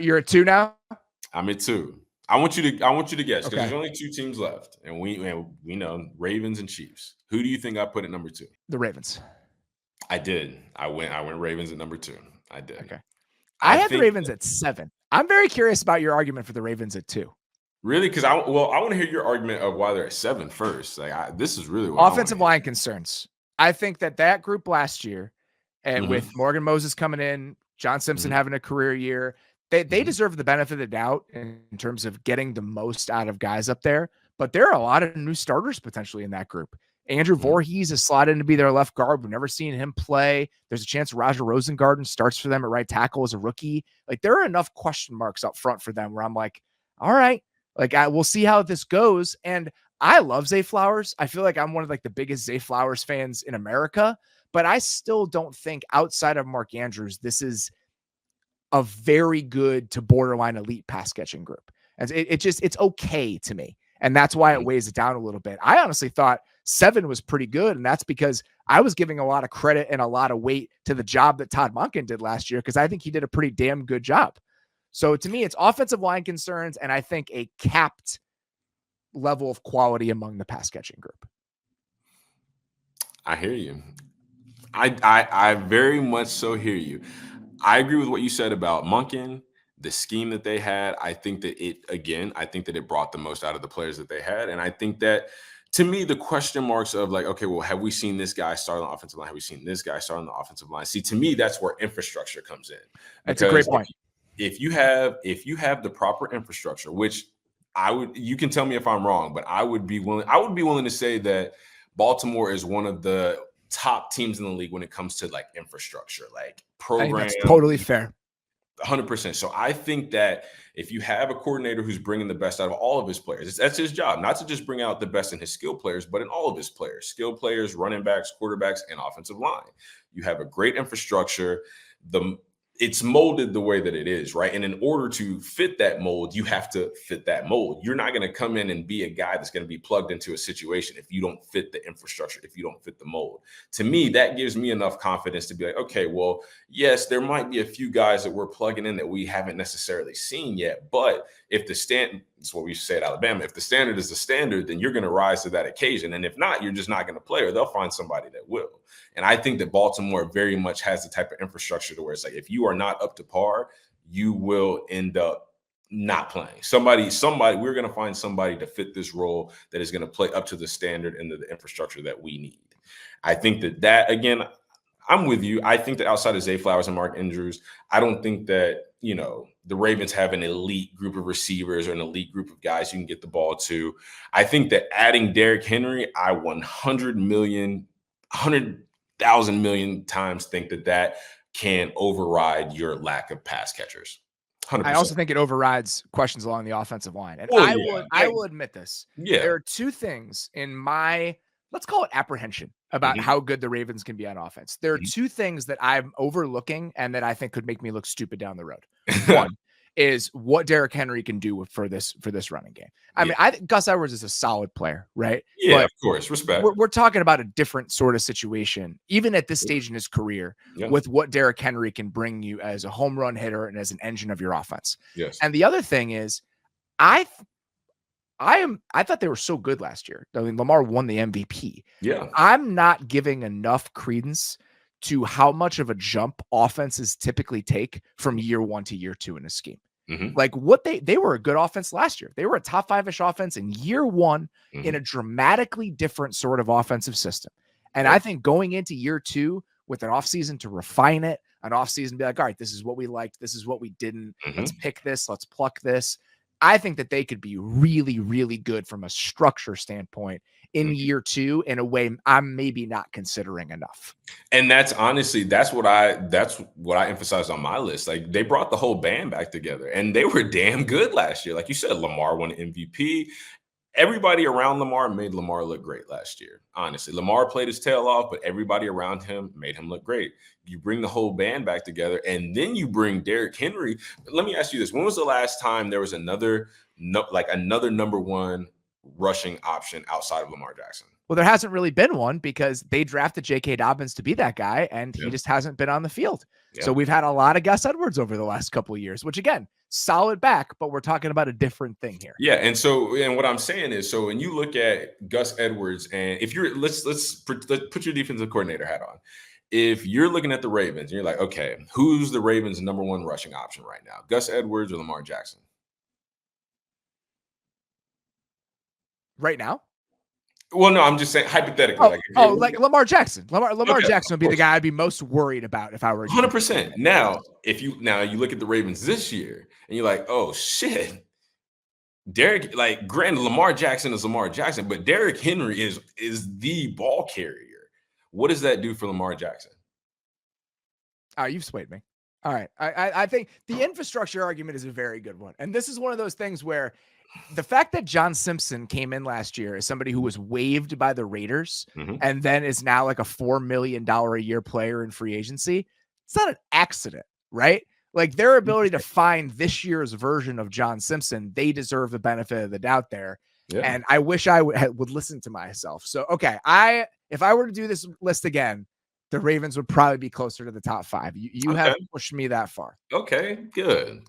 You're at 2 now? I'm at 2. I want you to guess, because Okay. there's only 2 teams left, and we know Ravens and Chiefs. Who do you think I put at number 2? The Ravens. I did. I went Ravens at number 2. I did. Okay. I I had the think Ravens at 7. I'm very curious about your argument for the Ravens at 2. really, because I want to hear your argument of why they're at 7 first. Like, this is really what Offensive line concerns. I think that group last year, and with Morgan Moses coming in, John Simpson having a career year, they deserve the benefit of the doubt in terms of getting the most out of guys up there. But there are a lot of new starters potentially in that group. Andrew Voorhees is slotted in to be their left guard. We've never seen him play. There's a chance Roger Rosengarten starts for them at right tackle as a rookie. Like, there are enough question marks up front for them where I'm like, all right, like, we'll see how this goes. And I love Zay Flowers. I feel like I'm one of like the biggest Zay Flowers fans in America, but I still don't think outside of Mark Andrews, this is a very good to borderline elite pass catching group. And it's okay to me. And that's why it weighs it down a little bit. I honestly thought 7 was pretty good. And that's because I was giving a lot of credit and a lot of weight to the job that Todd Monken did last year, because I think he did a pretty damn good job. So to me, it's offensive line concerns, and I think a capped level of quality among the pass catching group. I hear you. I very much so hear you. I agree with what you said about Monken, the scheme that they had. I think that it brought the most out of the players that they had. And I think that, to me, the question marks of like, okay, well, have we seen this guy start on the offensive line? Have we seen this guy start on the offensive line? See, to me, that's where infrastructure comes in. That's a great point. If you have the proper infrastructure, which you can tell me if I'm wrong, but I would be willing to say that Baltimore is one of the top teams in the league when it comes to like infrastructure, like program. That's totally fair. 100%. So I think that if you have a coordinator who's bringing the best out of all of his players, that's his job, not to just bring out the best in his skill players, but in all of his players, skill players, running backs, quarterbacks, and offensive line. You have a great infrastructure. It's molded the way that it is, right? And in order to fit that mold, you have to fit that mold. You're not going to come in and be a guy that's going to be plugged into a situation if you don't fit the infrastructure, if you don't fit the mold. To me, that gives me enough confidence to be like, okay, well, yes, there might be a few guys that we're plugging in that we haven't necessarily seen yet, but if the standard, that's what we say at Alabama, if the standard is the standard, then you're going to rise to that occasion. And if not, you're just not going to play, or they'll find somebody that will. And I think that Baltimore very much has the type of infrastructure to where it's like, if you are not up to par, you will end up not playing. We're going to find somebody to fit this role that is going to play up to the standard and the infrastructure that we need. I think that again, I'm with you. I think that outside of Zay Flowers and Mark Andrews, I don't think that, the Ravens have an elite group of receivers or an elite group of guys you can get the ball to. I think that adding Derrick Henry, I 100,000 million times think that can override your lack of pass catchers. 100%. I also think it overrides questions along the offensive line. And I will admit this. Yeah. There are 2 things in my, let's call it apprehension, about how good the Ravens can be on offense. There are 2 things that I'm overlooking and that I think could make me look stupid down the road. One is what Derrick Henry can do for this running game. I mean, I think Gus Edwards is a solid player, right? Yeah, but of course, respect. We're talking about a different sort of situation, even at this stage in his career, with what Derrick Henry can bring you as a home run hitter and as an engine of your offense. Yes. And the other thing is, I thought they were so good last year. I mean, Lamar won the MVP. Yeah. I'm not giving enough credence to how much of a jump offenses typically take from year 1 to year 2 in a scheme. Like what they were a good offense last year. They were a top 5-ish offense in year 1 in a dramatically different sort of offensive system. And I think going into year 2 with an offseason to refine it, an offseason be like, all right, this is what we liked. This is what we didn't. Let's pick this. Let's pluck this. I think that they could be really, really good from a structure standpoint in year 2 in a way I'm maybe not considering enough. And that's honestly, that's what I emphasized on my list. Like, they brought the whole band back together and they were damn good last year. Like you said, Lamar won MVP. Everybody around Lamar made Lamar look great last year. Honestly, Lamar played his tail off, but everybody around him made him look great. You bring the whole band back together, and then you bring Derrick Henry. Let me ask you this. When was the last time there was another number 1 rushing option outside of Lamar Jackson? Well, there hasn't really been one because they drafted J.K. Dobbins to be that guy, and he Yeah. just hasn't been on the field. Yeah. So we've had a lot of Gus Edwards over the last couple of years, which again, solid back, but we're talking about a different thing here. Yeah, and what I'm saying is, so when you look at Gus Edwards, and if you're let's put your defensive coordinator hat on. If you're looking at the Ravens and you're like, okay, who's the Ravens' number one rushing option right now? Gus Edwards or Lamar Jackson? Right now? Well, no, I'm just saying hypothetically. Like Lamar Jackson. Lamar Okay, Jackson would be the guy I'd be most worried about if I were 100%. Now, if you look at the Ravens this year and you're like, oh shit, Derek, like granted, Lamar Jackson is Lamar Jackson, but Derrick Henry is the ball carrier. What does that do for Lamar Jackson? Oh, you've swayed me. All right. I think the infrastructure argument is a very good one. And this is one of those things where the fact that John Simpson came in last year as somebody who was waived by the Raiders and then is now like a $4 million a year player in free agency, it's not an accident, right? Like their ability to find this year's version of John Simpson, they deserve the benefit of the doubt there. Yeah. And I wish I would listen to myself. So, okay, if I were to do this list again, the Ravens would probably be closer to the top 5. You haven't pushed me that far. Okay, good.